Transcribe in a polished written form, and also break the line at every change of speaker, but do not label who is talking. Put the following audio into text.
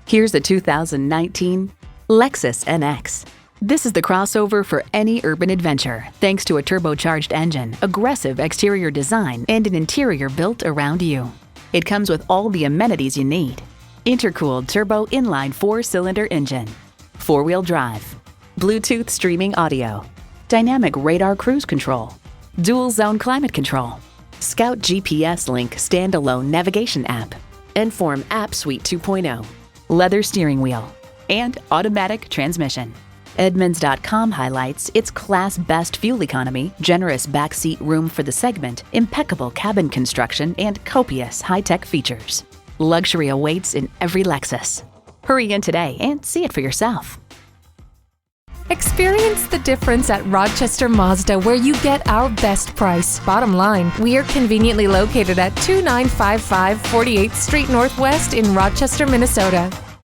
Here's a 2019 Lexus NX. This is the crossover for any urban adventure, thanks to a turbocharged engine, aggressive exterior design, and an interior built around you. It comes with all the amenities you need. Intercooled turbo inline 4-cylinder engine, 4-wheel drive, Bluetooth streaming audio, dynamic radar cruise control, dual zone climate control, Scout GPS Link standalone navigation app, Inform App Suite 2.0, leather steering wheel, and automatic transmission. Edmunds.com highlights its class-best fuel economy, generous backseat room for the segment, impeccable cabin construction, and copious high-tech features. Luxury awaits in every Lexus. Hurry in today and see it for yourself.
Experience the difference at Rochester Mazda, where you get our best price. Bottom line, we are conveniently located at 2955 48th Street Northwest in Rochester, Minnesota.